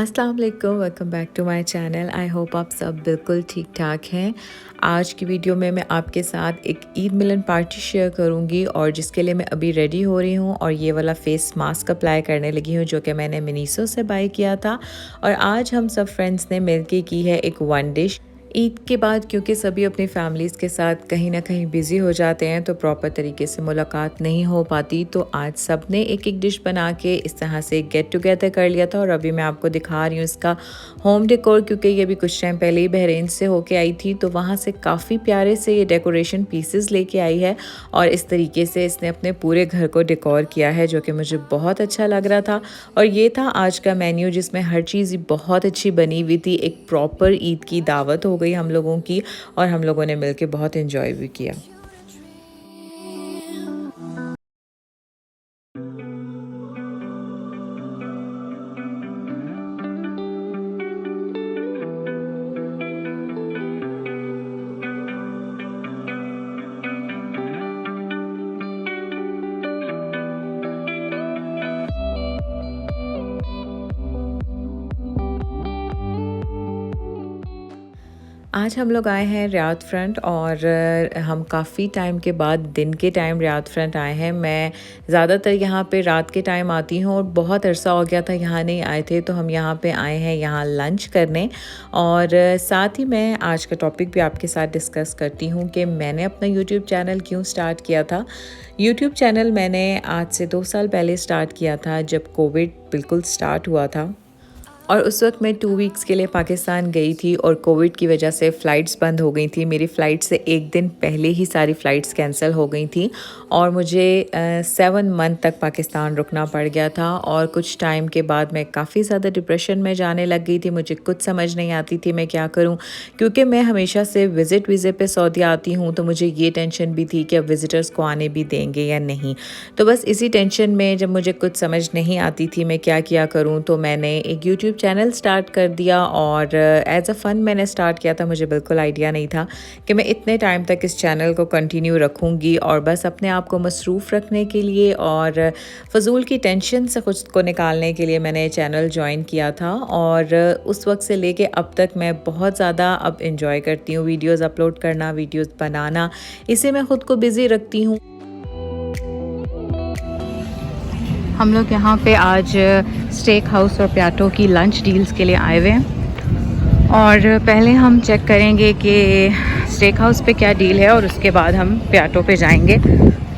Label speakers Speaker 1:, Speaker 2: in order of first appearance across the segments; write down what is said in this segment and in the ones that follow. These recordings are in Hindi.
Speaker 1: अस्सलाम वालेकुम, welcome back to my channel. I hope आप सब बिल्कुल ठीक ठाक हैं। आज की वीडियो में मैं आपके साथ एक ईद मिलन पार्टी शेयर करूंगी और जिसके लिए मैं अभी रेडी हो रही हूं और ये वाला फेस मास्क अप्लाई करने लगी हूं जो कि मैंने मिनीसो से बाय किया था। और आज हम सब फ्रेंड्स ने मिलके की है एक वन डिश। ईद के बाद क्योंकि सभी अपनी फैमिलीज़ के साथ कहीं ना कहीं बिज़ी हो जाते हैं तो प्रॉपर तरीके से मुलाकात नहीं हो पाती, तो आज सब ने एक एक डिश बना के इस तरह से गेट टुगेदर कर लिया था। और अभी मैं आपको दिखा रही हूँ इसका होम डेकोर, क्योंकि ये भी कुछ टाइम पहले ही बहरीन से होके आई थी तो वहाँ से काफ़ी प्यारे से ये डेकोरेशन पीसेस लेके आई है और इस तरीके से इसने अपने पूरे घर को डेकोर किया है जो कि मुझे बहुत अच्छा लग रहा था। और ये था आज का मेन्यू जिसमें हर चीज़ बहुत अच्छी बनी हुई थी। एक प्रॉपर ईद की दावत हो गई हम लोगों की और हम लोगों ने मिलके बहुत एंजॉय भी किया। आज हम लोग आए हैं रियाद फ्रंट और हम काफ़ी टाइम के बाद दिन के टाइम रियाद फ्रंट आए हैं। मैं ज़्यादातर यहाँ पे रात के टाइम आती हूँ और बहुत अरसा हो गया था यहाँ नहीं आए थे, तो हम यहाँ पे आए हैं यहाँ लंच करने। और साथ ही मैं आज का टॉपिक भी आपके साथ डिस्कस करती हूँ कि मैंने अपना यूट्यूब चैनल क्यों स्टार्ट किया था। यूट्यूब चैनल मैंने आज से 2 साल पहले स्टार्ट किया था जब कोविड बिल्कुल स्टार्ट हुआ था। और उस वक्त मैं 2 वीक्स के लिए पाकिस्तान गई थी और कोविड की वजह से फ़्लाइट्स बंद हो गई थी। मेरी फ़्लाइट से एक दिन पहले ही सारी फ़्लाइट्स कैंसिल हो गई थी और मुझे 7 मंथ तक पाकिस्तान रुकना पड़ गया था। और कुछ टाइम के बाद मैं काफ़ी ज़्यादा डिप्रेशन में जाने लग गई थी। मुझे कुछ समझ नहीं आती थी मैं क्या करूं, क्योंकि मैं हमेशा से विज़िट वीज़े पे सऊदी आती हूं तो मुझे ये टेंशन भी थी कि अब विज़िटर्स को आने भी देंगे या नहीं। तो बस इसी टेंशन में जब मुझे कुछ समझ नहीं आती थी मैं क्या किया करूं, तो मैंने एक यूट्यूब चैनल स्टार्ट कर दिया और एज अ फ़न मैंने स्टार्ट किया था। मुझे बिल्कुल आइडिया नहीं था कि मैं इतने टाइम तक इस चैनल को कंटिन्यू रखूँगी और बस अपने आप को मसरूफ़ रखने के लिए और फ़जूल की टेंशन से खुद को निकालने के लिए मैंने चैनल ज्वाइन किया था। और उस वक्त से लेके अब तक मैं बहुत ज़्यादा अब इंजॉय करती हूँ वीडियोज़ अपलोड करना, वीडियोज़ बनाना, इसे मैं ख़ुद को बिज़ी रखती हूँ। हम लोग यहाँ पे आज स्टेक हाउस और प्याटो की लंच डील्स के लिए आए हुए हैं और पहले हम चेक करेंगे कि स्टेक हाउस पे क्या डील है और उसके बाद हम प्याटो पे जाएंगे।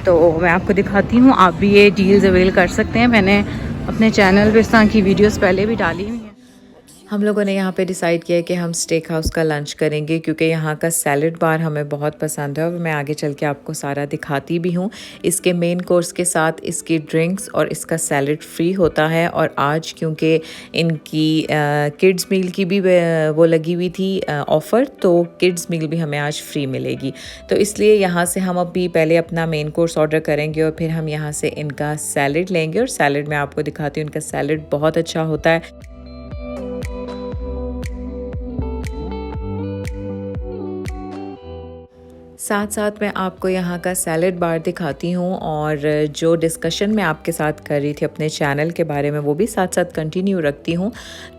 Speaker 1: तो मैं आपको दिखाती हूँ, आप भी ये डील्स अवेल कर सकते हैं। मैंने अपने चैनल पे इस तरह की वीडियोस पहले भी डाली हुई हैं। हम लोगों ने यहाँ पे डिसाइड किया कि हम स्टेक हाउस का लंच करेंगे क्योंकि यहाँ का सैलड बार हमें बहुत पसंद है और मैं आगे चल के आपको सारा दिखाती भी हूँ। इसके मेन कोर्स के साथ इसकी ड्रिंक्स और इसका सैलड फ्री होता है। और आज क्योंकि इनकी किड्स मील की भी वो लगी हुई थी ऑफ़र, तो किड्स मील भी हमें आज फ्री मिलेगी। तो इसलिए यहाँ से हम अभी पहले अपना मेन कोर्स ऑर्डर करेंगे और फिर हम यहाँ से इनका सैलड लेंगे। और सैलड मैं आपको दिखाती हूँ, इनका सैलड बहुत अच्छा होता है। साथ साथ मैं आपको यहाँ का सैलड बार दिखाती हूँ और जो डिस्कशन मैं आपके साथ कर रही थी अपने चैनल के बारे में वो भी साथ साथ कंटिन्यू रखती हूँ।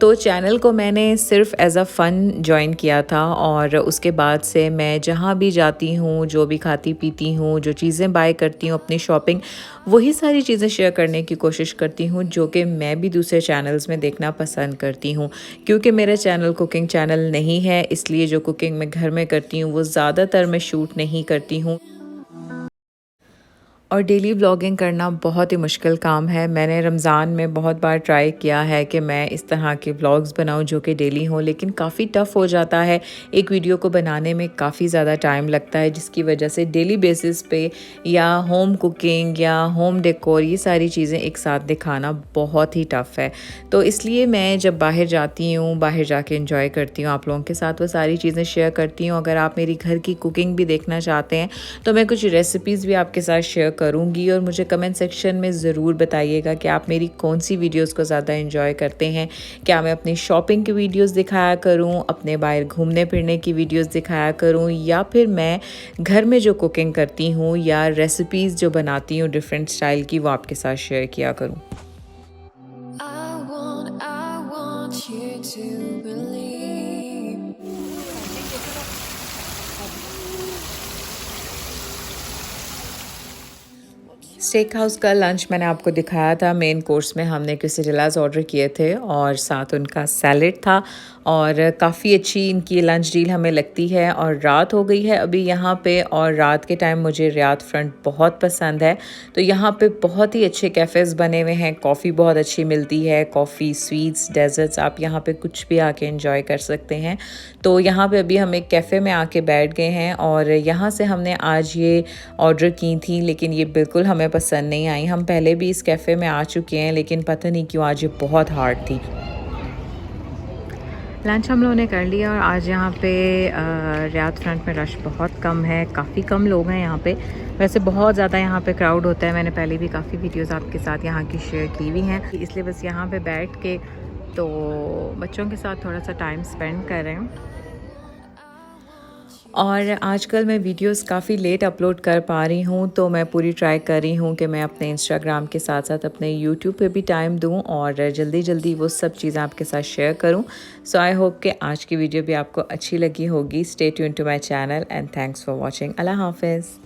Speaker 1: तो चैनल को मैंने सिर्फ एज अ फ़न ज्वाइन किया था और उसके बाद से मैं जहाँ भी जाती हूँ, जो भी खाती पीती हूँ, जो चीज़ें बाय करती हूँ, अपनी शॉपिंग, वही सारी चीज़ें शेयर करने की कोशिश करती हूँ जो कि मैं भी दूसरे चैनल्स में देखना पसंद करती हूँ। क्योंकि मेरा चैनल कुकिंग चैनल नहीं है, इसलिए जो कुकिंग मैं घर में करती हूँ वो ज़्यादातर मैं शूट नहीं करती हूँ। और डेली व्लॉगिंग करना बहुत ही मुश्किल काम है। मैंने रमज़ान में बहुत बार ट्राई किया है कि मैं इस तरह के व्लॉग्स बनाऊं जो कि डेली हों, लेकिन काफ़ी टफ़ हो जाता है। एक वीडियो को बनाने में काफ़ी ज़्यादा टाइम लगता है जिसकी वजह से डेली बेसिस पे या होम कुकिंग या होम डेकोर ये सारी चीज़ें एक साथ दिखाना बहुत ही टफ़ है। तो इसलिए मैं जब बाहर जाती हूँ, बाहर जाके इंजॉय करती हूँ, आप लोगों के साथ वो सारी चीज़ें शेयर करती हूँ। अगर आप मेरी घर की कुकिंग भी देखना चाहते हैं तो मैं कुछ रेसिपीज़ भी आपके साथ शेयर करूँगी और मुझे कमेंट सेक्शन में ज़रूर बताइएगा कि आप मेरी कौन सी वीडियोस को ज़्यादा एंजॉय करते हैं। क्या मैं अपनी शॉपिंग की वीडियोस दिखाया करूं, अपने बाहर घूमने फिरने की वीडियोस दिखाया करूं, या फिर मैं घर में जो कुकिंग करती हूं या रेसिपीज़ जो बनाती हूं डिफरेंट स्टाइल की वो आपके साथ शेयर किया करूं। I want you stake house का लंच मैंने आपको दिखाया था। मेन कोर्स में हमने क्वेसेडिलास ऑर्डर किए थे और साथ उनका सैलेड था और काफ़ी अच्छी इनकी लंच डील हमें लगती है। और रात हो गई है अभी यहाँ पे, और रात के टाइम मुझे रियाद फ्रंट बहुत पसंद है। तो यहाँ पे बहुत ही अच्छे कैफ़ेज़ बने हुए हैं, कॉफ़ी बहुत अच्छी मिलती है, कॉफ़ी, स्वीट्स, डेज़र्ट्स, आप यहाँ पे कुछ भी आके एंजॉय कर सकते हैं। तो यहाँ पे अभी हम एक कैफ़े में आके बैठ गए हैं और यहाँ से हमने आज ये ऑर्डर की थी, लेकिन ये बिल्कुल हमें पसंद नहीं आई। हम पहले भी इस कैफ़े में आ चुके हैं, लेकिन पता नहीं क्यों आज ये बहुत हार्ड थी। लंच हम लोगों ने कर लिया और आज यहाँ पे रियाद फ्रंट में रश बहुत कम है, काफ़ी कम लोग हैं यहाँ पे। वैसे बहुत ज़्यादा यहाँ पे क्राउड होता है, मैंने पहले भी काफ़ी वीडियोस आपके साथ यहाँ की शेयर की हुई हैं, इसलिए बस यहाँ पे बैठ के तो बच्चों के साथ थोड़ा सा टाइम स्पेंड कर रहे हैं। और आजकल मैं वीडियोस काफ़ी लेट अपलोड कर पा रही हूँ, तो मैं पूरी ट्राई कर रही हूँ कि मैं अपने इंस्टाग्राम के साथ साथ अपने यूट्यूब पे भी टाइम दूँ और जल्दी जल्दी वो सब चीज़ें आपके साथ शेयर करूँ। सो आई होप कि आज की वीडियो भी आपको अच्छी लगी होगी। Stay tuned to my channel and thanks for watching. अल्लाह हाफिज़।